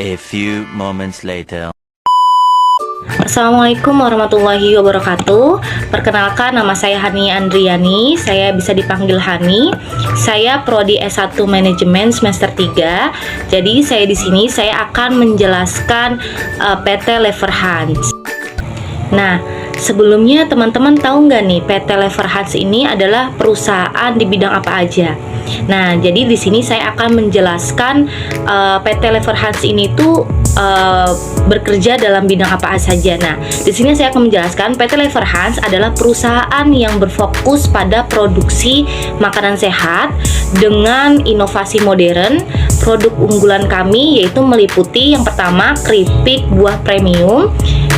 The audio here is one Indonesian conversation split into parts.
A few moments later. Assalamualaikum warahmatullahi wabarakatuh. Perkenalkan, nama saya Hani Andriani. Saya bisa dipanggil Hani. Saya prodi S1 Manajemen semester 3. Jadi saya di sini saya akan menjelaskan PT Leverhans. Nah, sebelumnya teman-teman tahu nggak nih PT Leverhans ini adalah perusahaan di bidang apa aja? Nah, jadi di sini saya akan menjelaskan PT Leverhans ini tuh bekerja dalam bidang apa saja. Nah, di sini saya akan menjelaskan PT Leverhans adalah perusahaan yang berfokus pada produksi makanan sehat dengan inovasi modern. Produk unggulan kami yaitu meliputi yang pertama keripik buah premium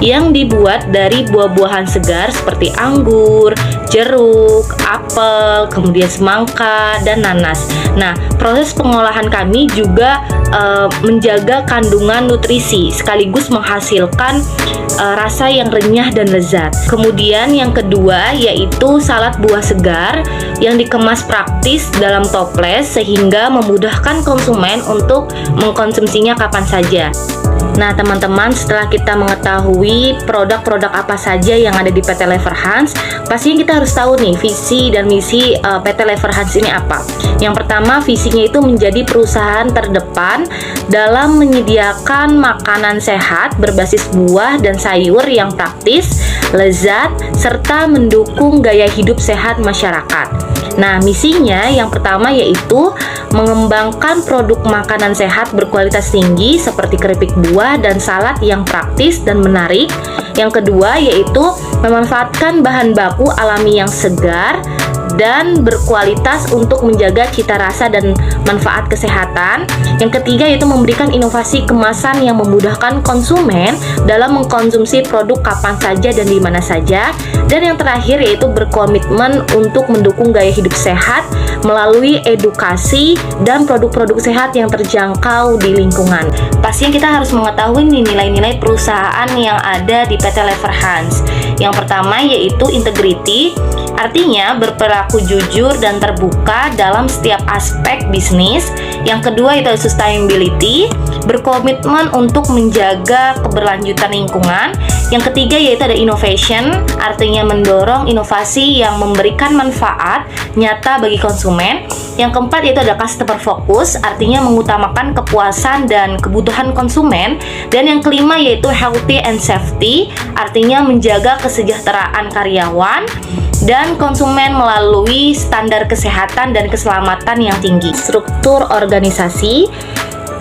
yang dibuat dari buah-buahan segar seperti anggur, jeruk, apel, kemudian semangka, dan nanas. Nah, proses pengolahan kami juga menjaga kandungan nutrisi sekaligus menghasilkan rasa yang renyah dan lezat. Kemudian yang kedua yaitu salad buah segar yang dikemas praktis dalam toples sehingga memudahkan konsumen untuk mengkonsumsinya kapan saja. Nah teman-teman, setelah kita mengetahui produk-produk apa saja yang ada di PT Leverhans, pastinya kita harus tahu nih visi dan misi PT Leverhans ini apa. Yang pertama, visinya itu menjadi perusahaan terdepan dalam menyediakan makanan sehat berbasis buah dan sayur yang praktis, lezat, serta mendukung gaya hidup sehat masyarakat. Nah, misinya yang pertama yaitu mengembangkan produk makanan sehat berkualitas tinggi seperti keripik buah dan salad yang praktis dan menarik. Yang kedua yaitu memanfaatkan bahan baku alami yang segar dan berkualitas untuk menjaga cita rasa dan manfaat kesehatan. Yang ketiga yaitu memberikan inovasi kemasan yang memudahkan konsumen dalam mengkonsumsi produk kapan saja dan di mana saja. Dan yang terakhir yaitu berkomitmen untuk mendukung gaya hidup sehat melalui edukasi dan produk-produk sehat yang terjangkau di lingkungan. Pastinya kita harus mengetahui nilai-nilai perusahaan yang ada di PT Leverhans. Yang pertama yaitu integrity, artinya berperilaku jujur dan terbuka dalam setiap aspek bisnis. Yang kedua itu sustainability, berkomitmen untuk menjaga keberlanjutan lingkungan. Yang ketiga yaitu ada innovation, artinya mendorong inovasi yang memberikan manfaat nyata bagi konsumen. Yang keempat yaitu ada customer focus, artinya mengutamakan kepuasan dan kebutuhan konsumen. Dan yang kelima yaitu healthy and safety, artinya menjaga kesejahteraan karyawan dan konsumen melalui standar kesehatan dan keselamatan yang tinggi. Struktur organisasi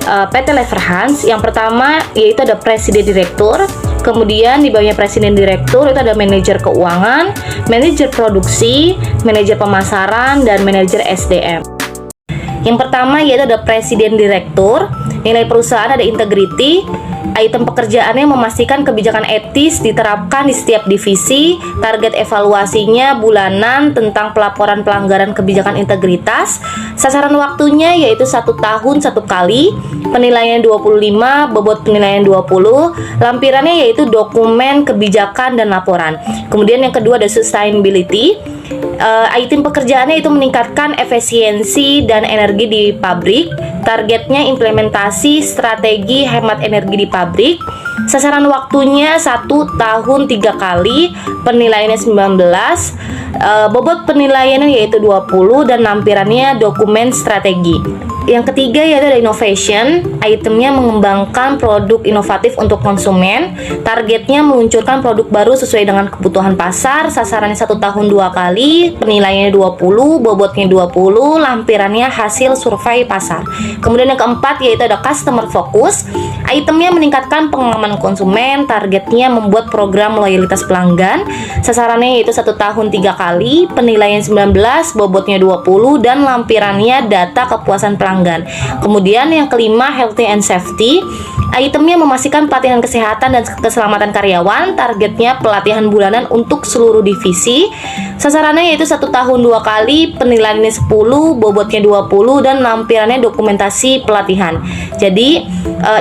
PT Leverhans yang pertama yaitu ada presiden direktur, kemudian di bawahnya presiden direktur itu ada manajer keuangan, manajer produksi, manajer pemasaran, dan manajer SDM. Yang pertama yaitu ada presiden direktur. Nilai perusahaan ada integrity, item pekerjaannya memastikan kebijakan etis diterapkan di setiap divisi, target evaluasinya bulanan tentang pelaporan pelanggaran kebijakan integritas, sasaran waktunya yaitu 1 tahun 1 kali, penilaian 25, bobot penilaian 20, lampirannya yaitu dokumen kebijakan dan laporan. Kemudian yang kedua ada sustainability. Item pekerjaannya itu meningkatkan efisiensi dan energi di pabrik. Targetnya implementasi strategi hemat energi di pabrik. Sasaran waktunya 1 tahun 3 kali, penilaiannya 19, bobot penilaiannya yaitu 20, dan lampirannya dokumen strategi. Yang ketiga yaitu ada innovation, itemnya mengembangkan produk inovatif untuk konsumen. Targetnya meluncurkan produk baru sesuai dengan kebutuhan pasar. Sasarannya 1 tahun 2 kali, penilaiannya 20, bobotnya 20, lampirannya hasil survei pasar. Kemudian yang keempat yaitu ada customer focus, itemnya meningkatkan pengalaman konsumen. Targetnya membuat program loyalitas pelanggan. Sasarannya yaitu 1 tahun 3 kali, penilaian 19, bobotnya 20, dan lampirannya data kepuasan pelanggan. Kemudian yang kelima healthy and safety, itemnya memastikan pelatihan kesehatan dan keselamatan karyawan. Targetnya pelatihan bulanan untuk seluruh divisi. Sasarannya yaitu 1 tahun 2 kali, penilaiannya 10, bobotnya 20, dan lampirannya dokumentasi pelatihan. Jadi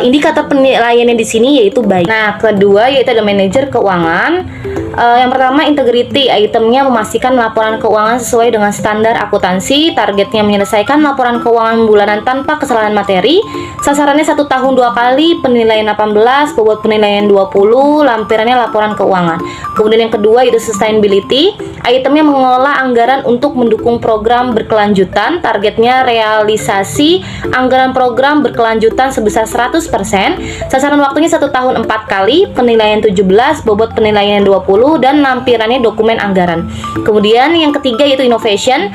indikator penilaiannya di sini yaitu baik. Nah, kedua yaitu ada manajer keuangan. Yang pertama, integrity. Itemnya memastikan laporan keuangan sesuai dengan standar akuntansi. Targetnya menyelesaikan laporan keuangan bulanan tanpa kesalahan materi. Sasarannya 1 tahun 2 kali, penilaian 18, bobot penilaian 20, lampirannya laporan keuangan. Kemudian yang kedua itu sustainability. Itemnya mengelola anggaran untuk mendukung program berkelanjutan. Targetnya realisasi anggaran program berkelanjutan sebesar 100%. Sasaran waktunya 1 tahun 4 kali, penilaian 17, bobot penilaian 20, dan lampirannya dokumen anggaran. Kemudian yang ketiga yaitu innovation.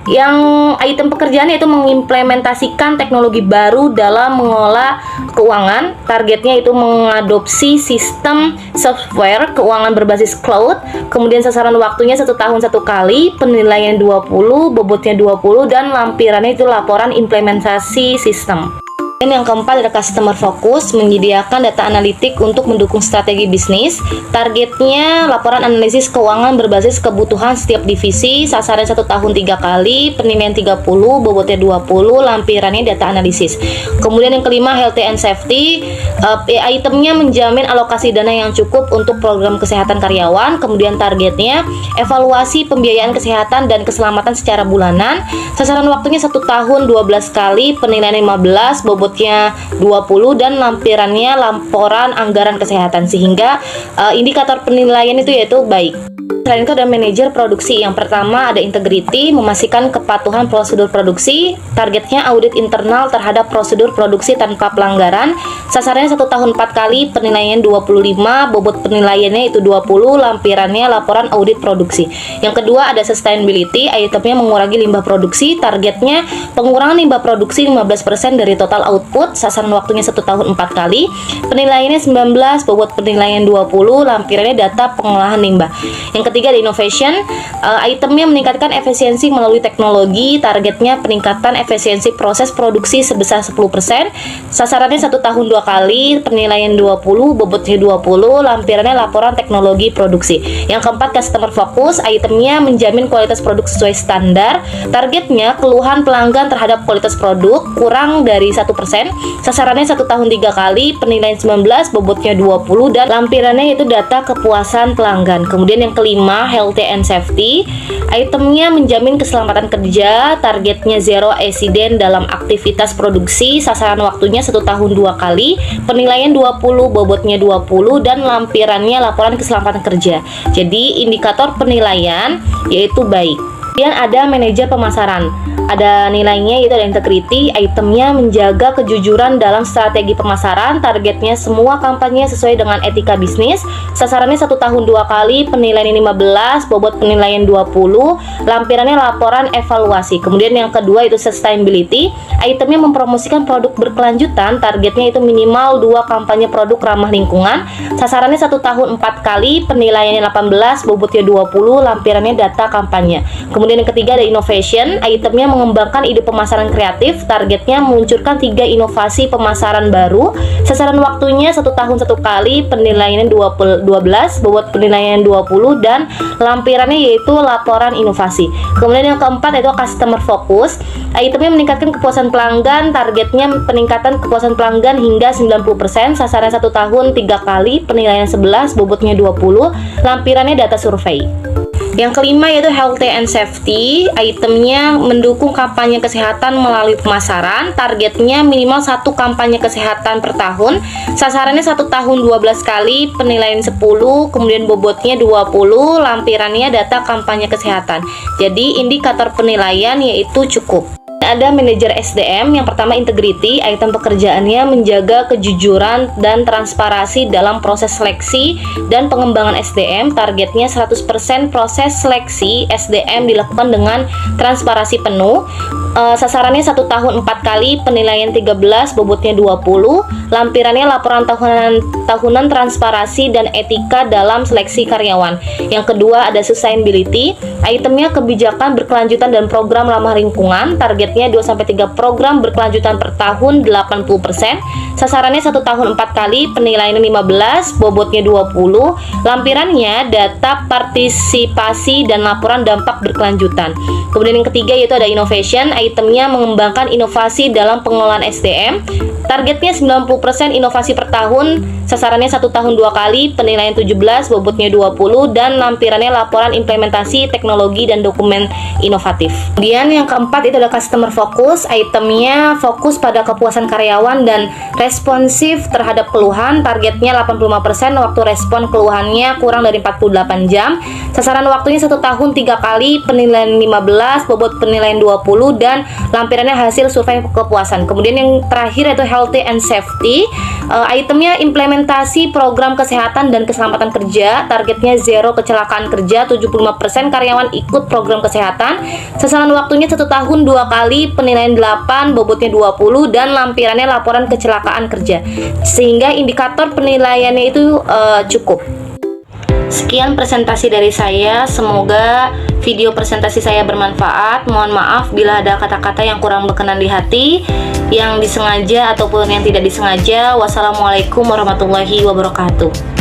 Yang item pekerjaannya itu mengimplementasikan teknologi baru dalam mengelola keuangan. Targetnya itu mengadopsi sistem software keuangan berbasis cloud. Kemudian sasaran waktunya 1 tahun 1 kali, penilaian 20, bobotnya 20, dan lampirannya itu laporan implementasi sistem. Dan yang keempat ada customer focus, menyediakan data analitik untuk mendukung strategi bisnis. Targetnya laporan analisis keuangan berbasis kebutuhan setiap divisi. Sasaran 1 tahun 3 kali, penilaian 30, bobotnya 20, lampirannya data analisis. Kemudian yang kelima health and safety. Itemnya menjamin alokasi dana yang cukup untuk program kesehatan karyawan. Kemudian targetnya evaluasi pembiayaan kesehatan dan keselamatan secara bulanan. Sasaran waktunya 1 tahun 12 kali, penilaian 15, bobotnya 20, dan lampirannya laporan anggaran kesehatan, sehingga indikator penilaian itu yaitu baik. Selain itu ada manajer produksi. Yang pertama ada integrity, memastikan kepatuhan prosedur produksi. Targetnya audit internal terhadap prosedur produksi tanpa pelanggaran. Sasarannya 1 tahun 4 kali, penilaian 25, bobot penilaiannya itu 20, lampirannya laporan audit produksi. Yang kedua ada sustainability, itemnya mengurangi limbah produksi. Targetnya pengurangan limbah produksi 15% dari total output. Sasaran waktunya 1 tahun 4 kali, penilaiannya 19, bobot penilaian 20, lampirannya data pengolahan limbah. Yang ketiga ada innovation. Itemnya meningkatkan efisiensi melalui teknologi. Targetnya peningkatan efisiensi proses produksi sebesar 10%. Sasarannya 1 tahun 2 kali, penilaian 20, bobotnya 20, lampirannya laporan teknologi produksi. Yang keempat customer focus. Itemnya menjamin kualitas produk sesuai standar. Targetnya keluhan pelanggan terhadap kualitas produk kurang dari 1%. Sasarannya 1 tahun 3 kali, penilaian 19, bobotnya 20, dan lampirannya itu data kepuasan pelanggan. Kemudian yang kelima health and safety. Itemnya menjamin keselamatan kerja. Targetnya zero accident dalam aktivitas produksi. Sasaran waktunya 1 tahun 2 kali, penilaian 20, bobotnya 20, dan lampirannya laporan keselamatan kerja. Jadi indikator penilaian yaitu baik. Kemudian ada manajer pemasaran. Ada nilainya yaitu ada integrity. Itemnya menjaga kejujuran dalam strategi pemasaran. Targetnya semua kampanye sesuai dengan etika bisnis. Sasarannya 1 tahun 2 kali, penilaian 15, bobot penilaian 20, lampirannya laporan evaluasi. Kemudian yang kedua itu sustainability. Itemnya mempromosikan produk berkelanjutan. Targetnya itu minimal 2 kampanye produk ramah lingkungan. Sasarannya 1 tahun 4 kali, penilaiannya 18, bobotnya 20, lampirannya data kampanye. Kemudian yang ketiga ada innovation. Itemnya mengembangkan ide pemasaran kreatif. Targetnya meluncurkan 3 inovasi pemasaran baru. Sasaran waktunya 1 tahun 1 kali, penilaiannya 12, bobot penilaian 20, dan lampirannya yaitu laporan inovasi. Kemudian yang keempat itu customer focus. Itemnya meningkatkan kepuasan pelanggan. Targetnya peningkatan kepuasan pelanggan hingga 90%. Sasaran 1 tahun 3 kali, penilaian 11, bobotnya 20, lampirannya data survei. Yang kelima yaitu health and safety. Itemnya mendukung kampanye kesehatan melalui pemasaran. Targetnya minimal 1 kampanye kesehatan per tahun. Sasarannya 1 tahun 12 kali, penilaian 10, kemudian bobotnya 20, lampirannya data kampanye kesehatan. Jadi indikator penilaian yaitu cukup. Ada manajer SDM. Yang pertama integrity. Item pekerjaannya menjaga kejujuran dan transparansi dalam proses seleksi dan pengembangan SDM. Targetnya 100% proses seleksi SDM dilakukan dengan transparansi penuh. Sasarannya 1 tahun 4 kali, penilaian 13, bobotnya 20, lampirannya laporan tahunan transparansi dan etika dalam seleksi karyawan. Yang kedua ada sustainability. Itemnya kebijakan berkelanjutan dan program ramah lingkungan. Targetnya 2-3 program berkelanjutan per tahun 80%. Sasarannya 1 tahun 4 kali, penilaiannya 15, bobotnya 20. Lampirannya data partisipasi dan laporan dampak berkelanjutan. Kemudian yang ketiga yaitu ada innovation. Itemnya mengembangkan inovasi dalam pengelolaan SDM. Targetnya 90% inovasi per tahun, sasarannya 1 tahun 2 kali, penilaian 17, bobotnya 20, dan lampirannya laporan implementasi teknologi dan dokumen inovatif. Kemudian yang keempat itu adalah customer focus. Itemnya fokus pada kepuasan karyawan dan responsif terhadap keluhan. Targetnya 85%, waktu respon keluhannya kurang dari 48 jam. Sasaran waktunya 1 tahun 3 kali, penilaian 15, bobot penilaian 20, dan lampirannya hasil survei kepuasan. Kemudian yang terakhir yaitu healthy and safety. Itemnya implementasi program kesehatan dan keselamatan kerja. Targetnya 0 kecelakaan kerja, 75% karyawan ikut program kesehatan. Sasaran waktunya 1 tahun 2 kali, penilaian 8, bobotnya 20, dan lampirannya laporan kecelakaan kerja. Sehingga indikator penilaiannya itu cukup. Sekian presentasi dari saya, semoga video presentasi saya bermanfaat. Mohon maaf bila ada kata-kata yang kurang berkenan di hati, yang disengaja ataupun yang tidak disengaja. Wassalamualaikum warahmatullahi wabarakatuh.